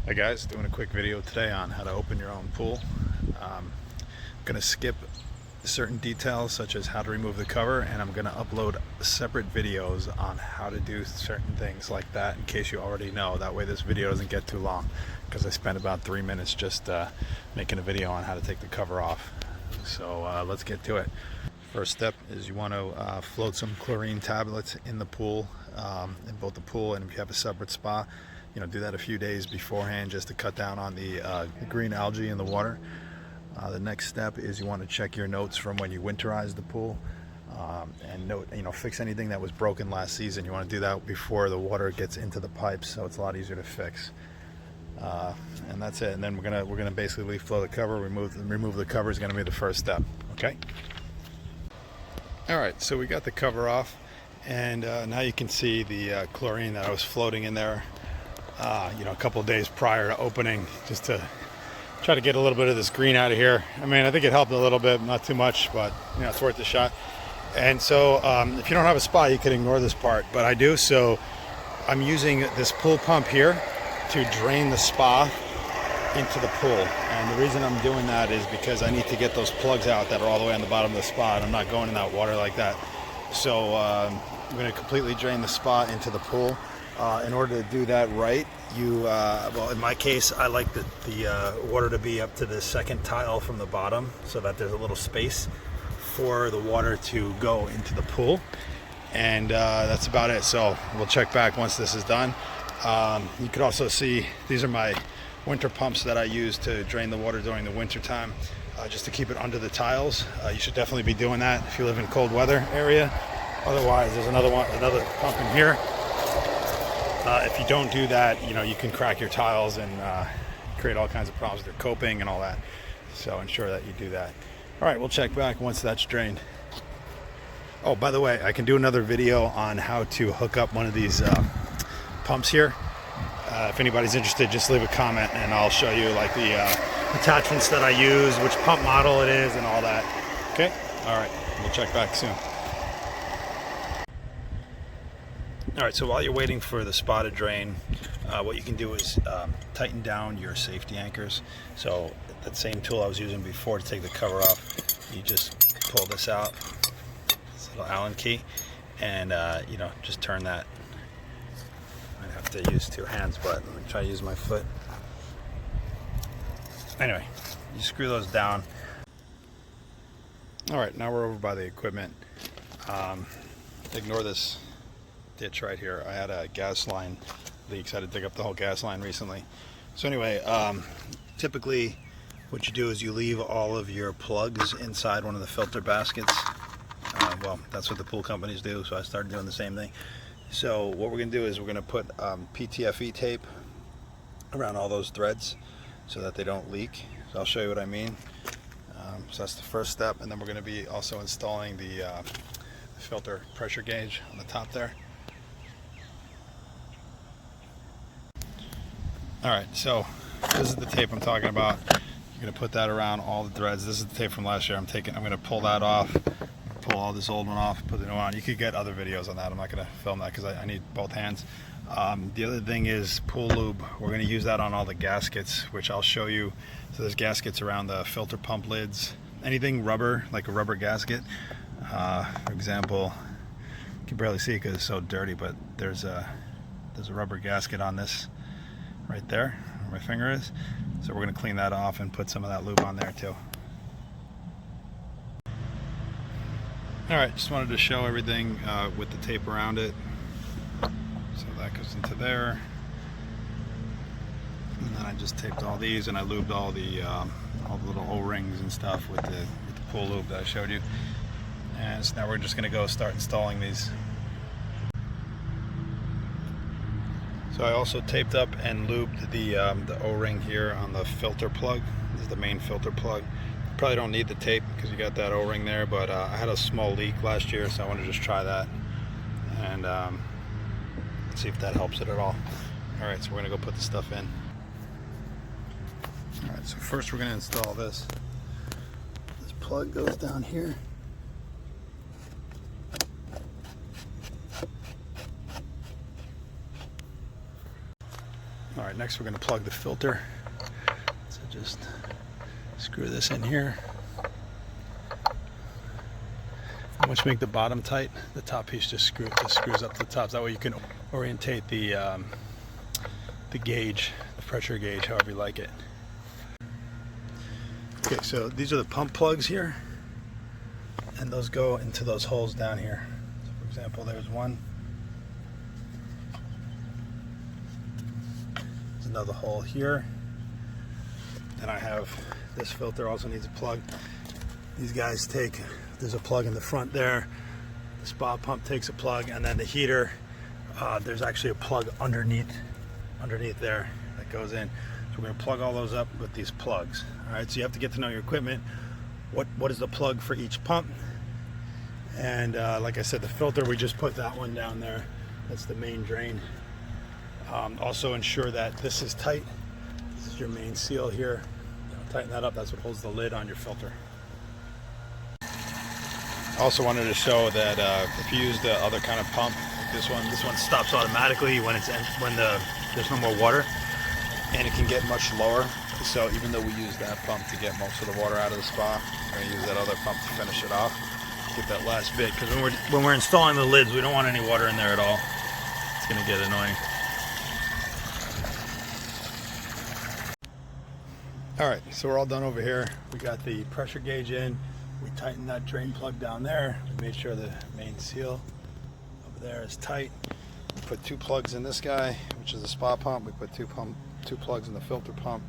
Hey guys, doing a quick video today on how to open your own pool. I'm going to skip certain details such as how to remove the cover, and I'm going to upload separate videos on how to do certain things like that in case you already know. That way this video doesn't get too long, because I spent about 3 minutes just making a video on how to take the cover off. So let's get to it. First step is you want to float some chlorine tablets in the pool, in both the pool and if you have a separate spa. Do that a few days beforehand just to cut down on the green algae in the water. The next step is you want to check your notes from when you winterized the pool, and note, fix anything that was broken last season. You want to do that before the water gets into the pipes, so it's a lot easier to fix. And that's it. And then we're gonna basically flow the cover. Remove the cover is going to be the first step. Okay. All right. So we got the cover off, and now you can see the chlorine that I was floating in there. A couple of days prior to opening, just to try to get a little bit of this green out of here. I mean, I think it helped a little bit, not too much, but it's worth a shot. And so if you don't have a spa, you could ignore this part, but I do. So I'm using this pool pump here to drain the spa into the pool. And the reason I'm doing that is because I need to get those plugs out that are all the way on the bottom of the spa, and I'm not going in that water like that. So I'm going to completely drain the spa into the pool. In order to do that right, well, in my case, I like the water to be up to the second tile from the bottom, so that there's a little space for the water to go into the pool. And that's about it. So we'll check back once this is done. You could also see these are my winter pumps that I use to drain the water during the winter time, just to keep it under the tiles. You should definitely be doing that if you live in cold weather area. Otherwise, there's another pump in here. If you don't do that, you can crack your tiles and create all kinds of problems with your coping and all that. So ensure that you do that. All right, we'll check back once that's drained. Oh, by the way, I can do another video on how to hook up one of these pumps here. If anybody's interested, just leave a comment and I'll show you like the attachments that I use, which pump model it is and all that. Okay? All right, we'll check back soon. All right, so while you're waiting for the spa to drain, what you can do is tighten down your safety anchors. So that same tool I was using before to take the cover off, you just pull this out, this little Allen key, and just turn that. I'd have to use two hands, but I'm gonna try to use my foot. Anyway, you screw those down. All right, now we're over by the equipment. Ignore this ditch right here. I had a gas line leak, so I had to dig up the whole gas line recently. So anyway, typically what you do is you leave all of your plugs inside one of the filter baskets. Well, that's what the pool companies do, so I started doing the same thing. So what we're going to do is we're going to put PTFE tape around all those threads so that they don't leak. So I'll show you what I mean. So that's the first step, and then we're going to be also installing the filter pressure gauge on the top there. Alright, so this is the tape I'm talking about. You're going to put that around all the threads. This is the tape from last year. I'm going to pull that off, pull all this old one off, put the new one on. You could get other videos on that. I'm not going to film that because I need both hands. The other thing is pool lube. We're going to use that on all the gaskets, which I'll show you. So there's gaskets around the filter pump lids. Anything rubber, like a rubber gasket. For example, you can barely see it because it's so dirty, but there's a rubber gasket on this right there where my finger is. So we're going to clean that off and put some of that lube on there too. Alright, just wanted to show everything with the tape around it. So that goes into there. And then I just taped all these, and I lubed all the little O-rings and stuff with the pool lube that I showed you. And so now we're just going to go start installing these. So I also taped up and lubed the O-ring here on the filter plug. This is the main filter plug. You probably don't need the tape because you got that O-ring there, but I had a small leak last year, so I want to just try that and see if that helps it at all. Alright, so we're going to go put the stuff in. Alright, so first we're going to install this. This plug goes down here. All right, next we're going to plug the filter. So just screw this in here. And once you make the bottom tight, the top piece just screws up to the top. That way you can orientate the gauge, the pressure gauge, however you like it. Okay, so these are the pump plugs here, and those go into those holes down here. So for example, there's one. There's another hole here. Then I have this filter also needs a plug. These guys take, there's a plug in the front there. The spa pump takes a plug, and then the heater, there's actually a plug underneath there that goes in. So we're going to plug all those up with these plugs. All right, so you have to get to know your equipment. What is the plug for each pump? And like I said, the filter, we just put that one down there. That's the main drain. Also ensure that this is tight. This is your main seal here. Tighten that up. That's what holds the lid on your filter. I also wanted to show that if you use the other kind of pump, like this one stops automatically when there's no more water, and it can get much lower. So even though we use that pump to get most of the water out of the spa, we're going to use that other pump to finish it off. Get that last bit, because when we're installing the lids, we don't want any water in there at all. It's going to get annoying. All right, so we're all done over here. We got the pressure gauge in. We tightened that drain plug down there. We made sure the main seal over there is tight. We put 2 plugs in this guy, which is the spa pump. We put 2 plugs in the filter pump.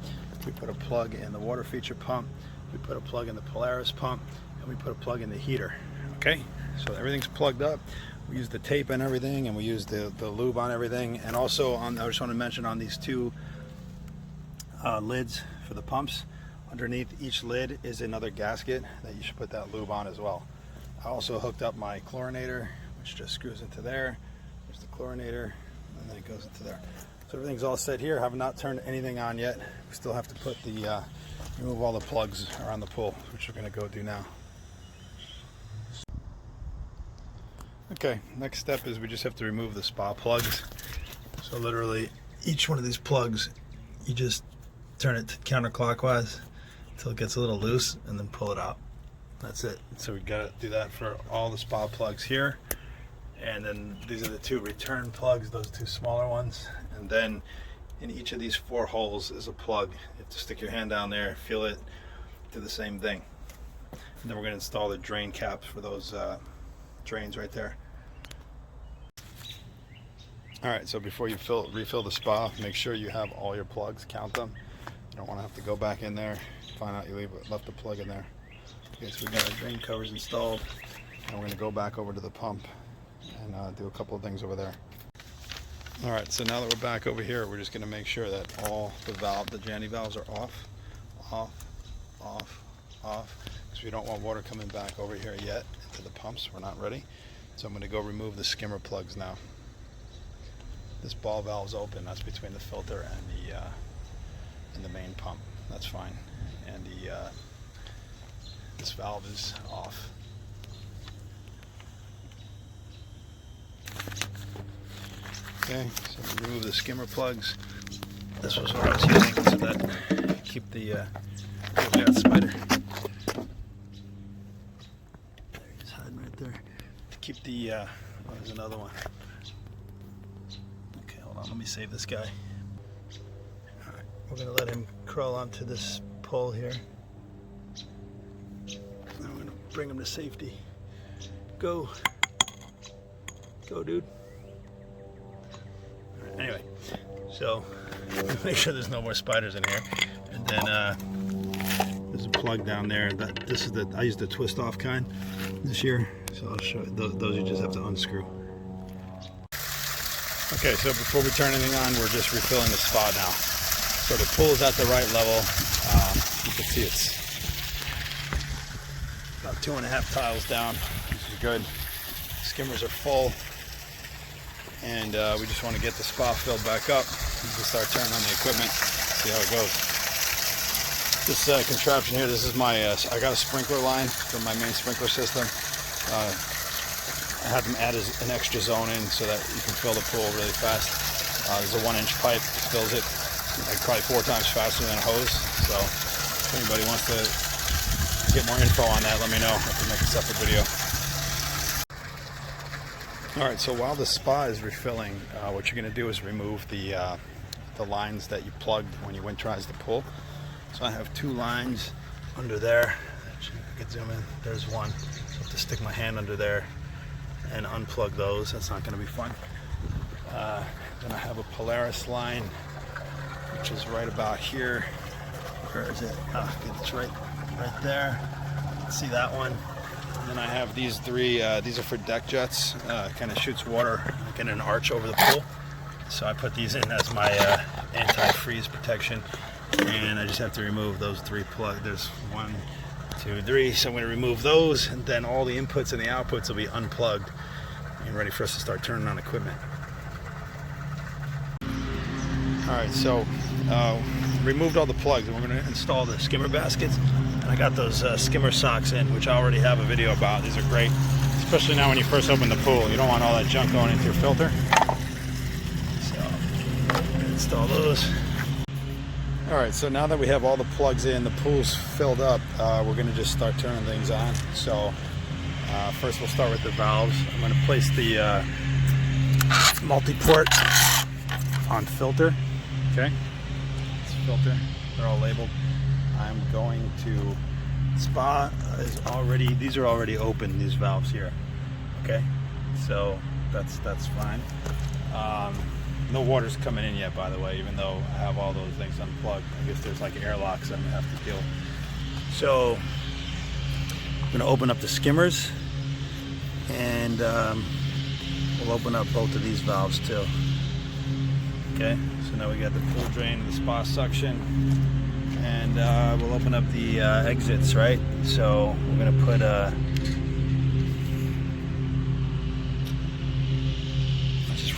We put a plug in the water feature pump. We put a plug in the Polaris pump, and we put a plug in the heater. Okay, so everything's plugged up. We used the tape and everything, and we used the lube on everything. And also, I just want to mention on these 2 lids for the pumps, underneath each lid is another gasket that you should put that lube on as well. I also hooked up my chlorinator, which just screws into there. There's the chlorinator, and then it goes into there. So everything's all set here. I have not turned anything on yet. We still have to put remove all the plugs around the pool, which we're going to go do now. Okay, next step is we just have to remove the spa plugs. So literally each one of these plugs, you just turn it counterclockwise until it gets a little loose, and then pull it out. That's it. So we got to do that for all the spa plugs here. And then these are the 2 return plugs, those 2 smaller ones. And then in each of these 4 holes is a plug. You have to stick your hand down there, feel it, do the same thing. And then we're going to install the drain caps for those drains right there. All right, so before you refill the spa, make sure you have all your plugs, count them. You don't want to have to go back in there, find out you left the plug in there. Okay, so we got our drain covers installed, and we're going to go back over to the pump and do a couple of things over there. All right, so now that we're back over here, we're just going to make sure that all the Janny valves are off, because we don't want water coming back over here yet into the pumps. We're not ready. So I'm going to go remove the skimmer plugs now. This ball valve's open. That's between the filter and the main pump. That's fine. And this valve is off. Okay, so remove the skimmer plugs. This was what I was using so that keep the oh, we got a spider. He's hiding right there. To keep the oh, there's another one. Okay, hold on, let me save this guy. Alright, we're gonna let him crawl onto this pole here. And we're gonna bring him to safety. Go. Go, dude. Anyway, so make sure there's no more spiders in here. And then there's a plug down there. I use the twist off kind this year. So I'll show you. Those you just have to unscrew. Okay, so before we turn anything on, we're just refilling the spa now. So the pool is at the right level. You can see it's about 2.5 tiles down, which is good. Skimmers are full. And we just want to get the spa filled back up. We can start turning on the equipment, see how it goes. This contraption here, this is my, I got a sprinkler line from my main sprinkler system. I have them add an extra zone in so that you can fill the pool really fast. There's a 1-inch pipe, fills it like probably 4 times faster than a hose. So if anybody wants to get more info on that, let me know. I have to make a separate video. Alright, so while the spa is refilling, what you're going to do is remove the lines that you plugged when you winterized the pool. So I have 2 lines under there. I can zoom in. There's one. So I have to stick my hand under there and unplug those. That's not going to be fun. Then I have a Polaris line, which is right about here. Where is it? It's right there. See that one? And then I have these 3. These are for deck jets. Kind of shoots water like in an arch over the pool. So I put these in as my anti-freeze protection. And I just have to remove those 3 plugs. There's 1, 2, 3. So I'm going to remove those, and then all the inputs and the outputs will be unplugged and ready for us to start turning on equipment. Alright, so removed all the plugs, and we're going to install the skimmer baskets. And I got those skimmer socks in, which I already have a video about. These are great, especially now when you first open the pool. You don't want all that junk going into your filter. So, install those. Alright, so now that we have all the plugs in, the pool's filled up, we're going to just start turning things on. So first we'll start with the valves. I'm going to place the multi-port on filter. Okay, it's filter, they're all labeled. I'm going to, spa is already, these are already open, these valves here. Okay, so that's fine. No water's coming in yet, by the way, even though I have all those things unplugged. I guess there's like airlocks I'm gonna have to kill. So I'm gonna open up the skimmers, and we'll open up both of these valves too. Okay, so now we got the pool drain and the spa suction, and we'll open up the exits, right? So we're gonna put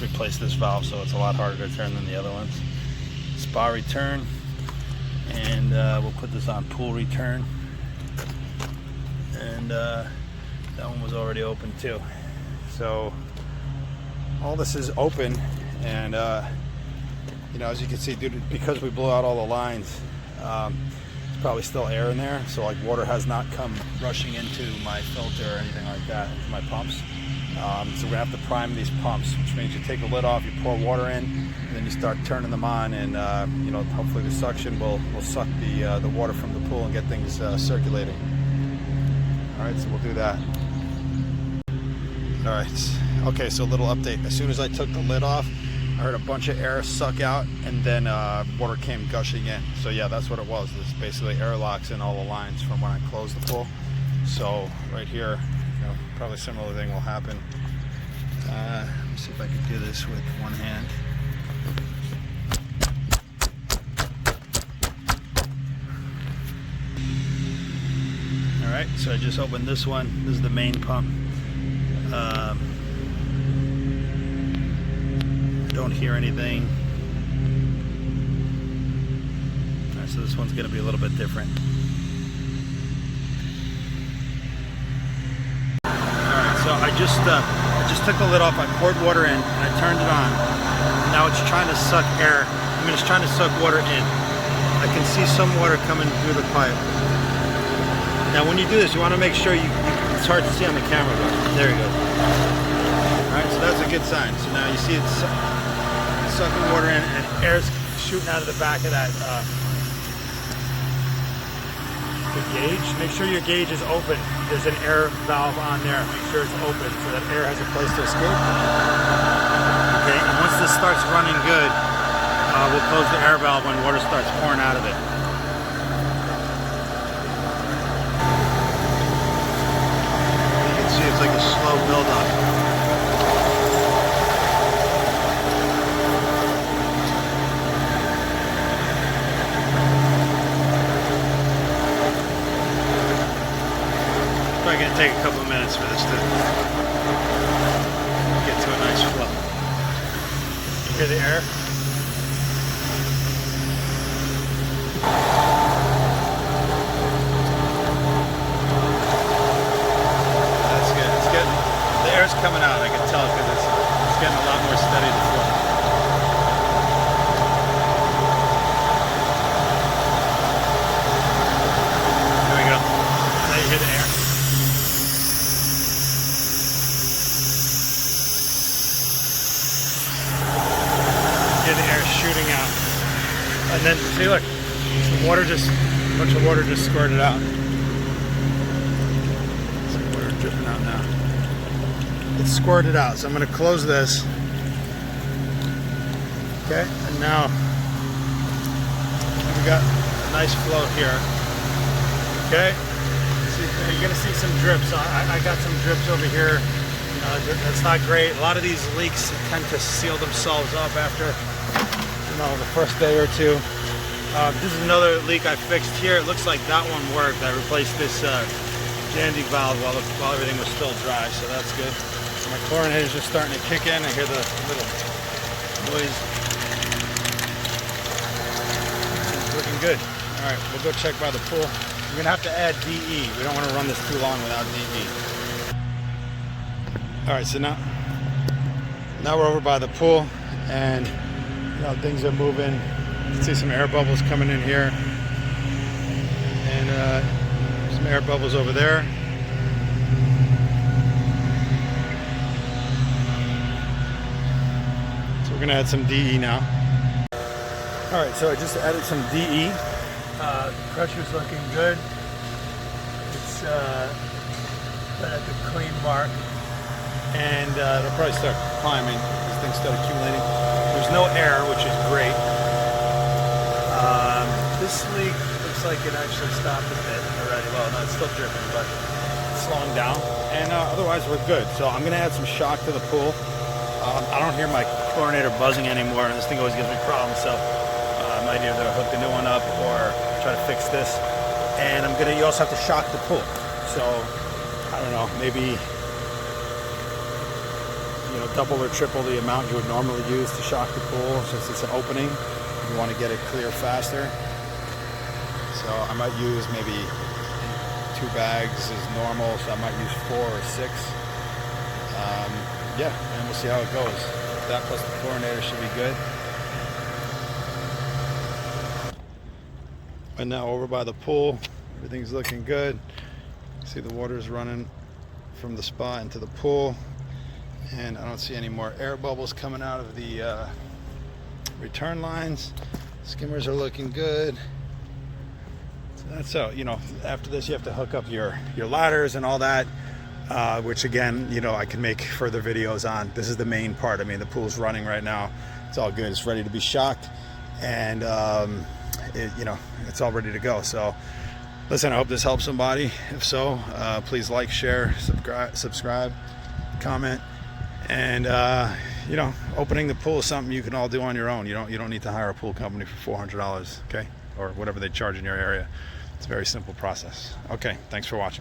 replace this valve so it's a lot harder to turn than the other ones. Spa return, and we'll put this on pool return, and that one was already open too. So all this is open, and you know, as you can see, because we blew out all the lines, there's probably still air in there, so like water has not come rushing into my filter or anything like that, into my pumps. So we're gonna have to prime these pumps, which means you take the lid off, you pour water in, and then you start turning them on, and you know, hopefully the suction will suck the water from the pool and get things circulating. All right, so we'll do that. All right, okay, so a little update. As soon as I took the lid off, I heard a bunch of air suck out, and then water came gushing in. So yeah, that's what it was. This is basically airlocks in all the lines from when I closed the pool. So right here, you know, probably similar thing will happen. Let me see if I can do this with one hand. All right, so I just opened this one. This is the main pump. Don't hear anything. All right, so this one's going to be a little bit different. So I just took the lid off, I poured water in, and I turned it on. Now it's trying to suck air. I mean, it's trying to suck water in. I can see some water coming through the pipe. Now when you do this, you want to make sure it's hard to see on the camera, but there you go. Alright, so that's a good sign. So now you see it's sucking water in, and air's shooting out of the back of that the gauge. Make sure your gauge is open. There's an air valve on there. Make sure it's open so that air has a place to escape. Okay, and once this starts running good, we'll close the air valve when water starts pouring out of it. You can see it's like a slow buildup. Probably going to take a couple of minutes for this to get to a nice flow. You hear the air? That's good. It's getting, the air's coming out, I can tell, because it's getting a lot more steady to flow. hear the air shooting out. And then, see, look, some water just, a bunch of water just squirted out. Some water dripping out now. It's squirted out, so I'm going to close this. Okay, and now we got a nice flow here. Okay, see, you're going to see some drips. I got some drips over here. That's not great. A lot of these leaks tend to seal themselves up after, the first day or two. This is another leak I fixed here. It looks like that one worked. I replaced this Jandy valve while everything was still dry, so that's good. My chlorinator is just starting to kick in. I hear the little noise. It's looking good. All right, we'll go check by the pool. We're gonna have to add DE. We don't want to run this too long without DE. All right, so now we're over by the pool, and things are moving. You can see some air bubbles coming in here, and some air bubbles over there. So we're gonna add some DE now. All right, so I just added some DE. Pressure's looking good. It's at the clean mark. And it'll probably start climbing as things start accumulating. There's no air, which is great. This leak looks like it actually stopped a bit already. Well, no, it's still dripping, but it's slowing down. And otherwise, we're good. So I'm going to add some shock to the pool. I don't hear my chlorinator buzzing anymore, and this thing always gives me problems. So I might either hook the new one up or try to fix this. And you also have to shock the pool. So I don't know, maybe double or triple the amount you would normally use to shock the pool, since it's an opening. You want to get it clear faster. So I might use maybe 2 bags is normal, so I might use 4 or 6. Yeah, and we'll see how it goes. That plus the chlorinator should be good. And now over by the pool, everything's looking good. See the water's running from the spa into the pool. And I don't see any more air bubbles coming out of the return lines. Skimmers are looking good. So that's how, after this you have to hook up your ladders and all that, which again, I can make further videos on. This is the main part. I mean, the pool's running right now. It's all good. It's ready to be shocked, and it's all ready to go. So listen, I hope this helps somebody. If so, please like, share, subscribe, comment. And opening the pool is something you can all do on your own. You don't need to hire a pool company for $400, okay, or whatever they charge in your area. It's a very simple process. Okay, thanks for watching.